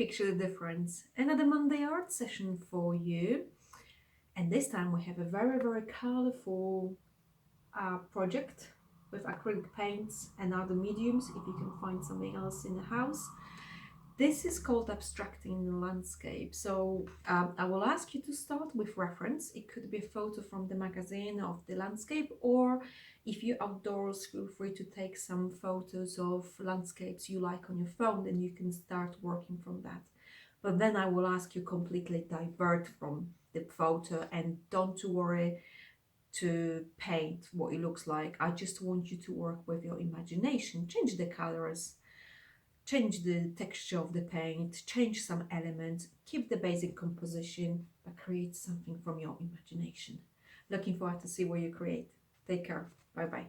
picture the difference. Another Monday art session for you. And this time we have a very colorful project with acrylic paints and other mediums, if you can find something else in the house. This is called abstracting the landscape. So I will ask you to start with reference. It could be a photo from the magazine of the landscape, or if you're outdoors, feel free to take some photos of landscapes you like on your phone, and you can start working from that. But then I will ask you completely divert from the photo, and don't to worry to paint what it looks like. I just want you to work with your imagination. Change the colors, change the texture of the paint, change some elements, keep the basic composition, but create something from your imagination. Looking forward to see what you create. Take care. Bye bye.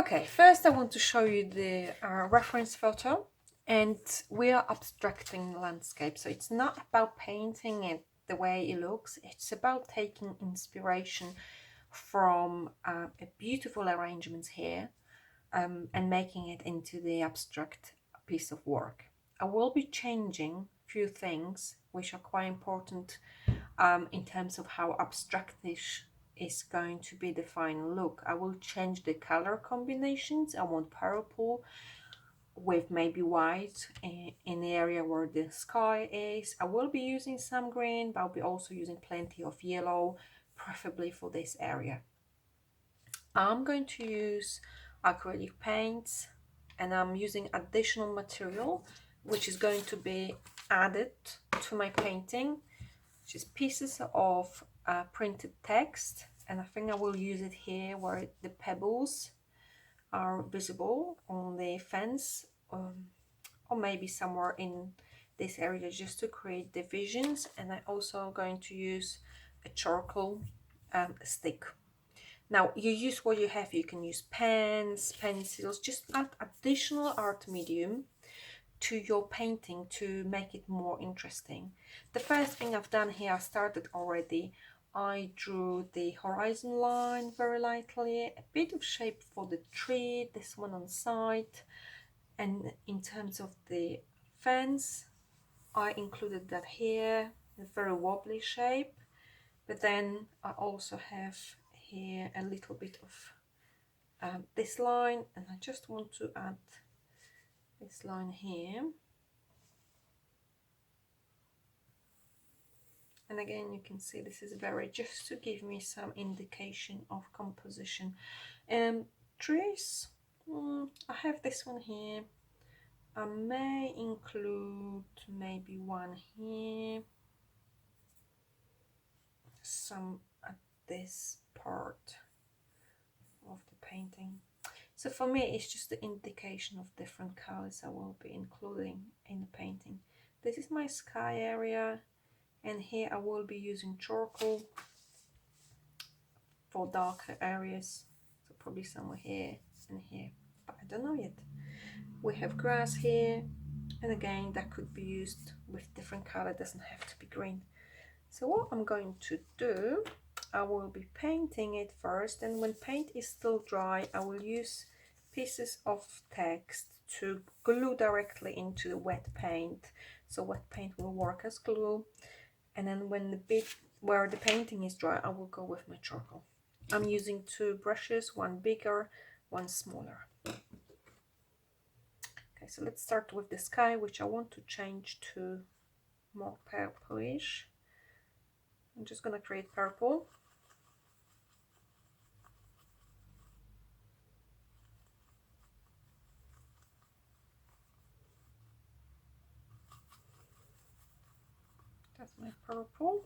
Okay, first I want to show you the reference photo, and we are abstracting landscape. So it's not about painting it the way it looks, it's about taking inspiration from a beautiful arrangements here, and making it into the abstract piece of work. I will be changing a few things which are quite important in terms of how abstractish is going to be the final look. I will change the color combinations. I want purple with maybe white in the area where the sky is. I will be using some green, but I'll be also using plenty of yellow, preferably for this area. I'm going to use acrylic paints, and I'm using additional material which is going to be added to my painting, which is pieces of printed text, and I think I will use it here where the pebbles are visible on the fence, or maybe somewhere in this area, just to create divisions. And I'm also going to use a charcoal stick. Now you use what you have. You can use pens, pencils, just add additional art medium to your painting to make it more interesting. The first thing I've done here, I started already. I drew the horizon line very lightly, a bit of shape for the tree, this one on side, and in terms of the fence, I included that here, a very wobbly shape. But then I also have here a little bit of this line, and I just want to add this line here. And again, you can see this is very, just to give me some indication of composition. Trees, I have this one here. I may include maybe one here, some at this part of the painting. So for me, it's just the indication of different colors I will be including in the painting. This is my sky area, and here I will be using charcoal for darker areas. So probably somewhere here and here, but I don't know yet. We have grass here, and again, that could be used with different color, it doesn't have to be green. So what I'm going to do, I will be painting it first, and when paint is still dry, I will use pieces of text to glue directly into the wet paint. So wet paint will work as glue, and then when the bit where the painting is dry, I will go with my charcoal. I'm using two brushes, one bigger, one smaller. Okay, so let's start with the sky, which I want to change to more purplish. I'm just going to create purple. That's my purple.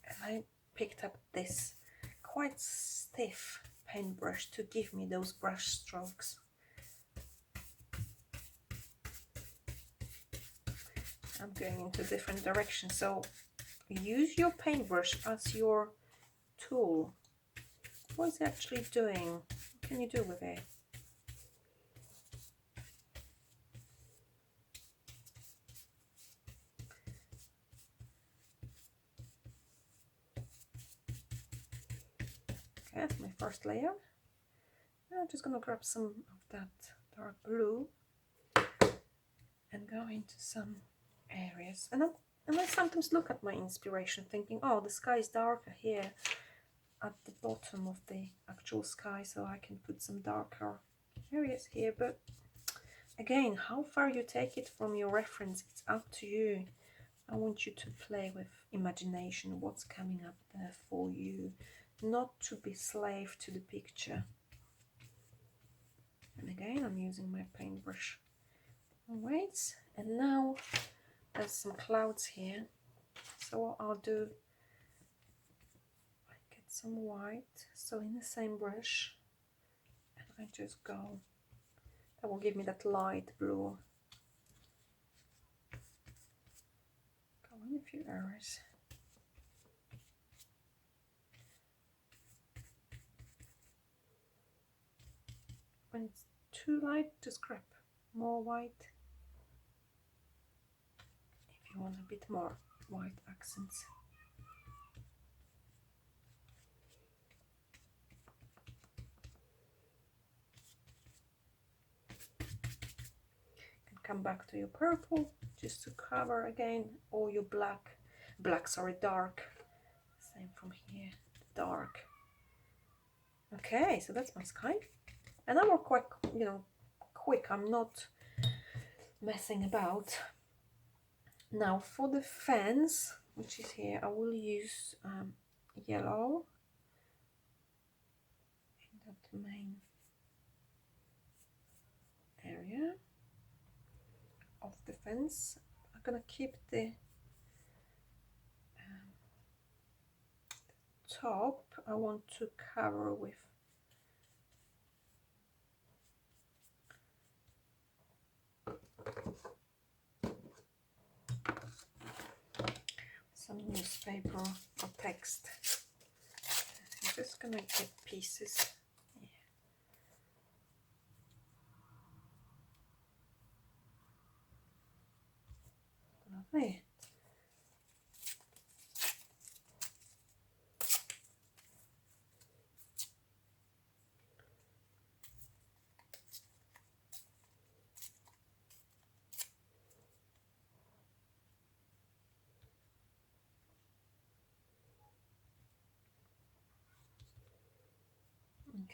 And I picked up this quite stiff paintbrush to give me those brush strokes. I'm going into different directions, so use your paintbrush as your tool. What is it actually doing? What can you do with it? Okay, that's my first layer. Now I'm just gonna grab some of that dark blue and go into some areas. And I sometimes look at my inspiration thinking, oh, the sky is darker here at the bottom of the actual sky, so I can put some darker areas here. But again, how far you take it from your reference, it's up to you. I want you to play with imagination, what's coming up there for you, not to be slave to the picture. And again, I'm using my paintbrush weights, and now there's some clouds here. So what I'll do, I get some white, so in the same brush, and I just go, that will give me that light blue. Go in a few areas. When it's too light, just grab more white. If you want a bit more white accents. Come back to your purple just to cover again all your dark, same from here, dark. Okay, so that's my sky, and I work quite, quick. I'm not messing about. Now for the fence, which is here, I will use yellow in that main area of the fence. I'm gonna keep the top. I want to cover with some newspaper or text. I'm just gonna get pieces. Lovely.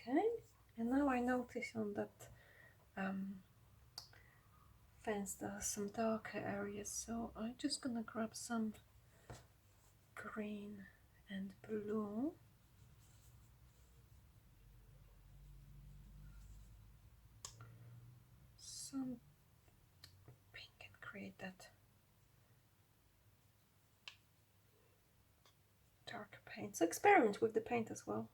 Okay, and now I notice on that fence there are some darker areas, so I'm just gonna grab some green and blue. Some pink and create that darker paint. So experiment with the paint as well.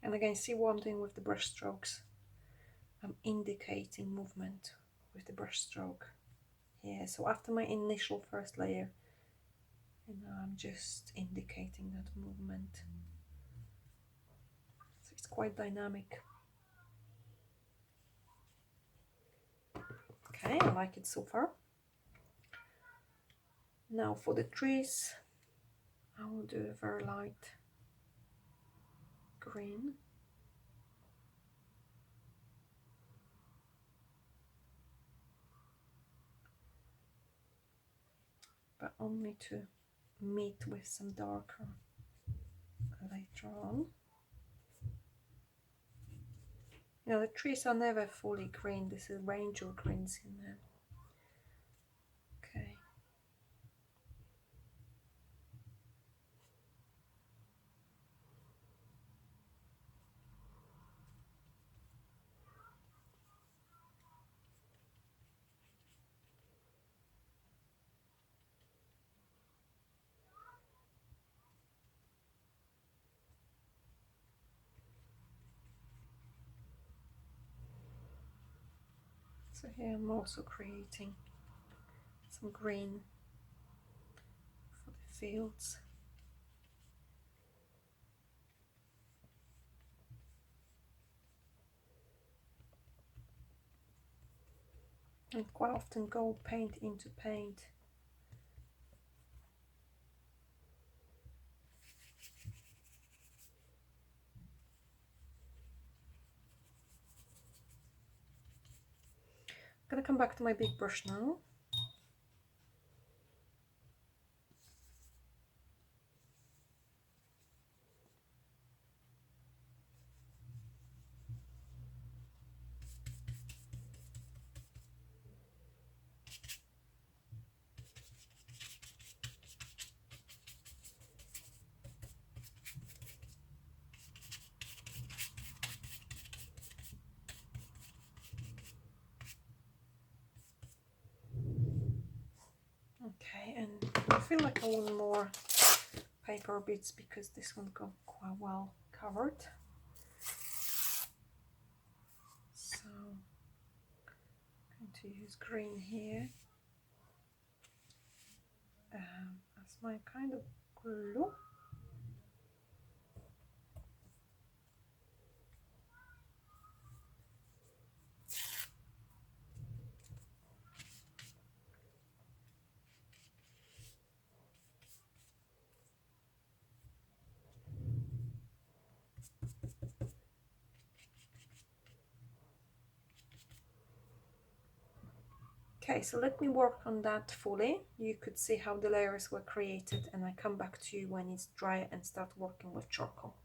And again, see what I'm doing with the brush strokes. I'm indicating movement with the brush stroke here. So after my initial first layer, and now I'm just indicating that movement. So it's quite dynamic. Okay, I like it so far. Now for the trees, I will do a very light green. But only to meet with some darker later on. The trees are never fully green. This is range of greens in there. Okay. So here I'm also creating some green for the fields. and quite often go paint into paint. I'm gonna come back to my big brush now. Okay, and I feel like I want more paper bits because this one got quite well covered. So I'm going to use green here as my kind of glue. Okay, so let me work on that fully. You could see how the layers were created, and I come back to you when it's dry and start working with charcoal.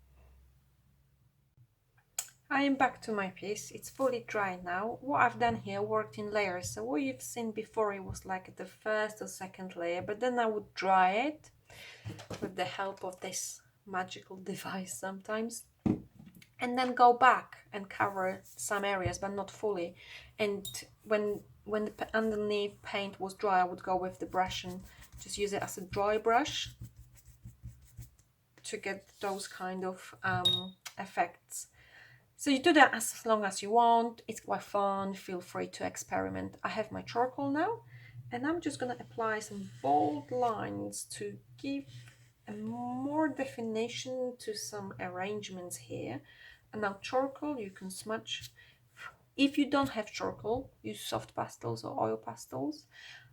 I am back to my piece. It's fully dry now. What I've done here, worked in layers. So what you've seen before, it was like the first or second layer, but then I would dry it with the help of this magical device sometimes, and then go back and cover some areas but not fully. And when the underneath paint was dry, I would go with the brush and just use it as a dry brush to get those kind of effects. So you do that as long as you want. It's quite fun. Feel free to experiment. I have my charcoal now, and I'm just gonna apply some bold lines to give a more definition to some arrangements here. And now charcoal, you can smudge. If you don't have charcoal, use soft pastels or oil pastels.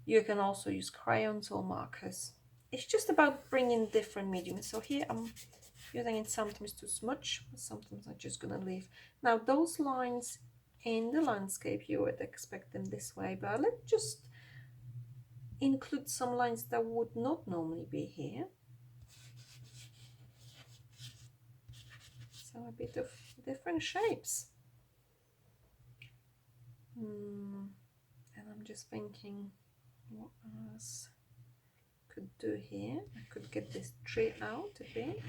You can also use crayons or markers. It's just about bringing different mediums. So here I'm using it sometimes to smudge, sometimes I'm just gonna leave. Now those lines in the landscape, you would expect them this way, but let's just include some lines that would not normally be here. So a bit of different shapes. And I'm just thinking what else could do here. I could get this tree out a bit.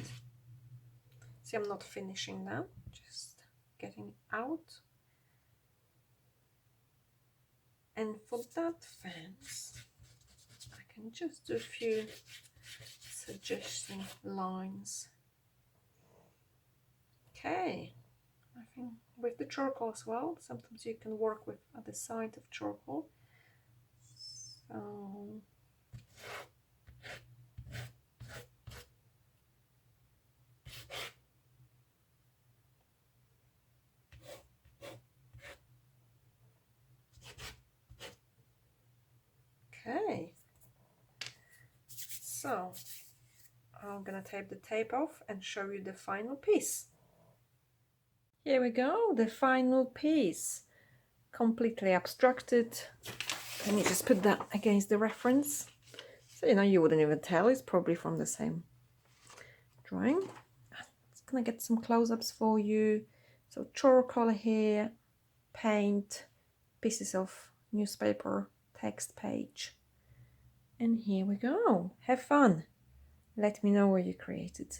See, I'm not finishing now, just getting out. And for that fence, I can just do a few suggesting lines. Okay, I think with the charcoal as well, sometimes you can work with other side of charcoal. So okay, so I'm gonna tape the tape off and show you the final piece. Here we go, the final piece, completely abstracted. Let me just put that against the reference. So, you know, you wouldn't even tell, it's probably from the same drawing. It's gonna get some close-ups for you. So charcoal here, paint, pieces of newspaper, text page. And here we go. Have fun. Let me know what you created.